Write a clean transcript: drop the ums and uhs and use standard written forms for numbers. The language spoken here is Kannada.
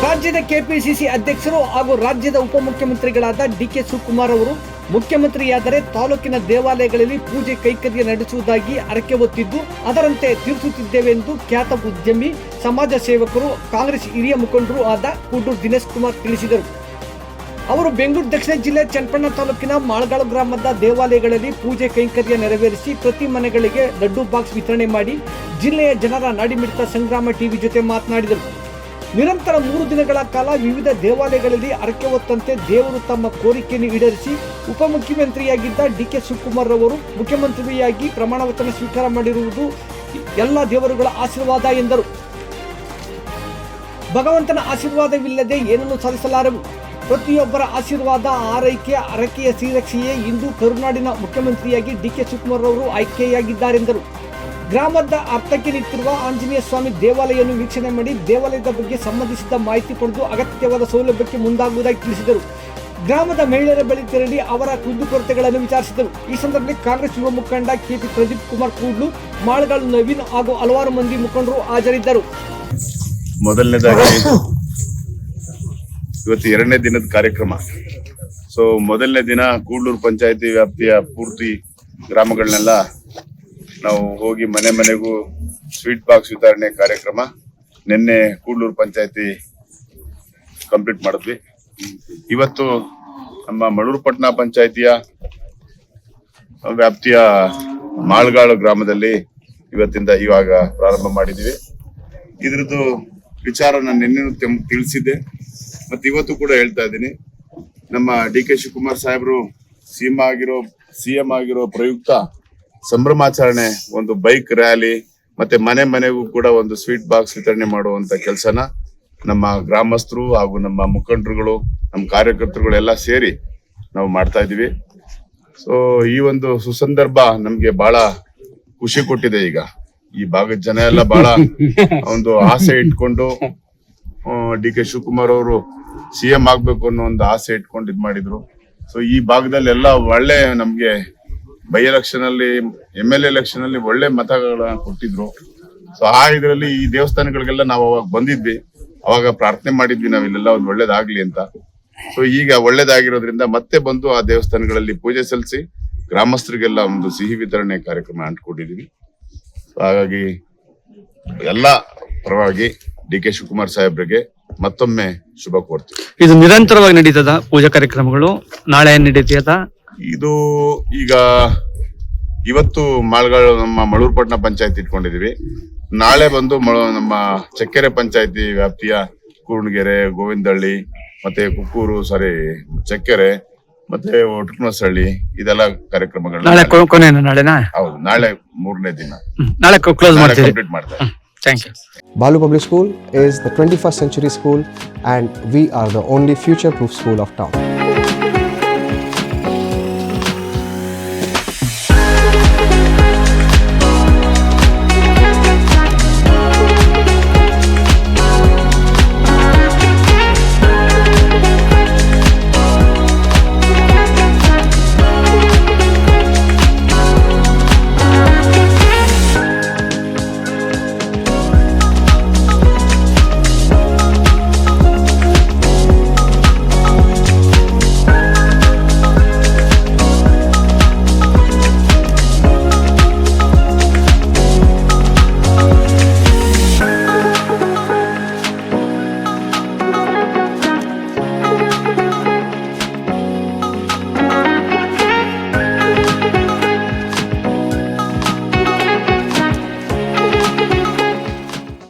ರಾಜ್ಯದ ಕೆಪಿಸಿಸಿ ಅಧ್ಯಕ್ಷರು ಹಾಗೂ ರಾಜ್ಯದ ಉಪಮುಖ್ಯಮಂತ್ರಿಗಳಾದ ಡಿಕೆ ಶಿವಕುಮಾರ್ ಅವರು ಮುಖ್ಯಮಂತ್ರಿಯಾದರೆ ತಾಲೂಕಿನ ದೇವಾಲಯಗಳಲ್ಲಿ ಪೂಜೆ ಕೈಕರ್ಯ ನಡೆಸುವುದಾಗಿ ಹರಕೆ ಹೊತ್ತಿದ್ದು ಅದರಂತೆ ತೀರಿಸುತ್ತಿದ್ದೇವೆ ಎಂದು ಖ್ಯಾತ ಉದ್ಯಮಿ, ಸಮಾಜ ಸೇವಕರು, ಕಾಂಗ್ರೆಸ್ ಹಿರಿಯ ಮುಖಂಡರು ಆದ ಕೂಡೂರು ದಿನೇಶ್ ಕುಮಾರ್ ತಿಳಿಸಿದರು. ಅವರು ಬೆಂಗಳೂರು ದಕ್ಷಿಣ ಜಿಲ್ಲೆ ಚನ್ನಪಟ್ಟಣ ತಾಲೂಕಿನ ಮಾಳಗಾಳು ಗ್ರಾಮದ ದೇವಾಲಯಗಳಲ್ಲಿ ಪೂಜೆ ಕೈಂಕರ್ಯ ನೆರವೇರಿಸಿ ಪ್ರತಿ ಮನೆಗಳಿಗೆ ಲಡ್ಡು ಬಾಕ್ಸ್ ವಿತರಣೆ ಮಾಡಿ ಜಿಲ್ಲೆಯ ಜನರ ನಾಡಿಮಿಡಿತ ಸಂಗ್ರಾಮ ಟಿವಿ ಜೊತೆ ಮಾತನಾಡಿದರು. ನಿರಂತರ 3 ದಿನಗಳ ಕಾಲ ವಿವಿಧ ದೇವಾಲಯಗಳಲ್ಲಿ ಹರಕೆ ಹೊತ್ತಂತೆ ದೇವರು ತಮ್ಮ ಕೋರಿಕೆಯನ್ನು ಈಡೇರಿಸಿ ಉಪಮುಖ್ಯಮಂತ್ರಿಯಾಗಿದ್ದ ಡಿಕೆ ಶಿವಕುಮಾರ್ ಅವರು ಮುಖ್ಯಮಂತ್ರಿಯಾಗಿ ಪ್ರಮಾಣ ವಚನ ಸ್ವೀಕಾರ ಮಾಡಿರುವುದು ಎಲ್ಲ ದೇವರುಗಳ ಆಶೀರ್ವಾದ ಎಂದರು. ಭಗವಂತನ ಆಶೀರ್ವಾದವಿಲ್ಲದೆ ಏನನ್ನು ಸಾಧಿಸಲಾರೆವು. ಪ್ರತಿಯೊಬ್ಬರ ಆಶೀರ್ವಾದ, ಆರೈಕೆ, ಹರಕೆಯ ಶ್ರೀರಕ್ಷೆಯೇ ಇಂದು ಕರುನಾಡಿನ ಮುಖ್ಯಮಂತ್ರಿಯಾಗಿ ಡಿಕೆ ಶಿವಕುಮಾರ್ ಅವರು ಆಯ್ಕೆಯಾಗಿದ್ದಾರೆಂದರು. ಗ್ರಾಮದ ಅರ್ಥಕ್ಕೆ ನಿಂತಿರುವ ಆಂಜನೇಯ ಸ್ವಾಮಿ ದೇವಾಲಯವನ್ನು ವೀಕ್ಷಣೆ ಮಾಡಿ ದೇವಾಲಯದ ಬಗ್ಗೆ ಸಂಬಂಧಿಸಿದ ಮಾಹಿತಿ ಪಡೆದು ಅಗತ್ಯವಾದ ಸೌಲಭ್ಯಕ್ಕೆ ಮುಂದಾಗುವುದಾಗಿ ತಿಳಿಸಿದರು. ಗ್ರಾಮದ ಮಹಿಳೆಯರ ಬಳಿ ತೆರಳಿ ಅವರ ಕುಂದುಕೊರತೆಗಳನ್ನು ವಿಚಾರಿಸಿದರು. ಈ ಸಂದರ್ಭದಲ್ಲಿ ಕಾಂಗ್ರೆಸ್ ಯುವ ಮುಖಂಡ ಕೆಪಿ ಪ್ರದೀಪ್ ಕುಮಾರ್ ಕೂಡ್ಲು, ಮಾಳಗಾಳು ನವೀನ್ ಹಾಗೂ ಹಲವಾರು ಮಂದಿ ಮುಖಂಡರು ಹಾಜರಿದ್ದರು. ಮೊದಲನೇದಾಗಿ ಇವತ್ತು 2ನೇ ದಿನದ ಕಾರ್ಯಕ್ರಮ. ಮೊದಲನೇ ದಿನ ಕೂಡ್ಲೂರು ಪಂಚಾಯತಿ ವ್ಯಾಪ್ತಿಯ ಪೂರ್ತಿ ಗ್ರಾಮಗಳನ್ನೆಲ್ಲ ನಾವು ಹೋಗಿ ಮನೆ ಮನೆಗೂ ಸ್ವೀಟ್ ಬಾಕ್ಸ್ ವಿತರಣೆ ಕಾರ್ಯಕ್ರಮ ನಿನ್ನೆ ಕೂಡ್ಲೂರು ಪಂಚಾಯತಿ ಕಂಪ್ಲೀಟ್ ಮಾಡಿದ್ವಿ. ಇವತ್ತು ನಮ್ಮ ಮಳೂರು ಪಟ್ಟಣ ಪಂಚಾಯತಿಯ ವ್ಯಾಪ್ತಿಯ ಮಾಳಗಾಳು ಗ್ರಾಮದಲ್ಲಿ ಇವತ್ತಿಂದ ಇವಾಗ ಪ್ರಾರಂಭ ಮಾಡಿದೀವಿ. ಇದ್ರದ್ದು ವಿಚಾರ ನಾನು ನಿನ್ನೆ ತಿಳಿಸಿದ್ದೆ, ಮತ್ತೆ ಇವತ್ತು ಕೂಡ ಹೇಳ್ತಾ ಇದ್ದೀನಿ. ನಮ್ಮ ಡಿ ಕೆ ಶಿವಕುಮಾರ್ ಸಾಹೇಬರು ಸಿಎಂ ಆಗಿರೋ ಪ್ರಯುಕ್ತ ಸಂಭ್ರಮಾಚರಣೆ, ಒಂದು ಬೈಕ್ ರ್ಯಾಲಿ, ಮತ್ತೆ ಮನೆ ಮನೆಗೂ ಕೂಡ ಒಂದು ಸ್ವೀಟ್ ಬಾಕ್ಸ್ ವಿತರಣೆ ಮಾಡುವಂತ ಕೆಲಸನ ನಮ್ಮ ಗ್ರಾಮಸ್ಥರು ಹಾಗೂ ನಮ್ಮ ಮುಖಂಡರುಗಳು, ನಮ್ಮ ಕಾರ್ಯಕರ್ತರುಗಳು ಎಲ್ಲ ಸೇರಿ ನಾವು ಮಾಡ್ತಾ ಇದೀವಿ. ಈ ಒಂದು ಸುಸಂದರ್ಭ ನಮ್ಗೆ ಬಹಳ ಖುಷಿ ಕೊಟ್ಟಿದೆ. ಈಗ ಈ ಭಾಗದ ಜನ ಎಲ್ಲ ಬಹಳ ಒಂದು ಆಸೆ ಇಟ್ಕೊಂಡು ಡಿ ಕೆ ಶಿವಕುಮಾರ್ ಅವರು ಸಿಎಂ ಆಗ್ಬೇಕು ಅನ್ನೋ ಒಂದು ಆಸೆ ಇಟ್ಕೊಂಡು ಇದ್ ಮಾಡಿದ್ರು. ಈ ಭಾಗದಲ್ಲಿ ಎಲ್ಲ ಒಳ್ಳೆ ನಮ್ಗೆ ಬೈ ಎಲೆಕ್ಷನ್ ಅಲ್ಲಿ, MLA ಎಲೆಕ್ಷನ್ ಅಲ್ಲಿ ಒಳ್ಳೆ ಮತಗಳನ್ನ ಕೊಟ್ಟಿದ್ರು. ಆ ಇದರಲ್ಲಿ ಈ ದೇವಸ್ಥಾನಗಳಿಗೆಲ್ಲ ನಾವು ಅವಾಗ ಬಂದಿದ್ವಿ, ಅವಾಗ ಪ್ರಾರ್ಥನೆ ಮಾಡಿದ್ವಿ ನಾವಿಲ್ಲೆಲ್ಲ ಒಂದು ಒಳ್ಳೇದಾಗ್ಲಿ ಅಂತ. ಈಗ ಒಳ್ಳೇದಾಗಿರೋದ್ರಿಂದ ಮತ್ತೆ ಬಂದು ಆ ದೇವಸ್ಥಾನಗಳಲ್ಲಿ ಪೂಜೆ ಸಲ್ಲಿಸಿ ಗ್ರಾಮಸ್ಥರಿಗೆಲ್ಲ ಒಂದು ಸಿಹಿ ವಿತರಣೆ ಕಾರ್ಯಕ್ರಮ ಅಂಟ್ಕೊಂಡಿದೀವಿ. ಹಾಗಾಗಿ ಎಲ್ಲ ಪರವಾಗಿ ಡಿ ಕೆ ಶಿವಕುಮಾರ್ ಸಾಹೇಬ್ರಿಗೆ ಮತ್ತೊಮ್ಮೆ ಶುಭ ಕೋರ್ತೀವಿ. ಇದು ನಿರಂತರವಾಗಿ ನಡೀತದ ಪೂಜಾ ಕಾರ್ಯಕ್ರಮಗಳು? ನಾಳೆ ನಡೀತದ ಇದು? ಈಗ ಇವತ್ತು ಮಾಳಗಾಳು ನಮ್ಮ ಮಳೂರು ಪಟ್ಟಣ ಪಂಚಾಯತಿ ಇಟ್ಕೊಂಡಿದೀವಿ. ನಾಳೆ ಬಂದು ನಮ್ಮ ಚಕ್ಕೆರೆ ಪಂಚಾಯತಿ ವ್ಯಾಪ್ತಿಯ ಕೂರ್ಣಗೆರೆ, ಗೋವಿಂದಹಳ್ಳಿ, ಮತ್ತೆ ಕುಕ್ಕೂರು, ಚಕ್ಕೆರೆ, ಮತ್ತೆ ಒಟಕನಹಳ್ಳಿ, ಇದೆಲ್ಲ ಕಾರ್ಯಕ್ರಮಗಳು ಹೌದು. ನಾಳೆ 3ನೇ ದಿನ, ನಾಳೆ ಕಂಪ್ಲೀಟ್ ಮಾಡ್ತಾರೆ. Thank you. Balu Public School is the 21st century school and we are the only future-proof school of town.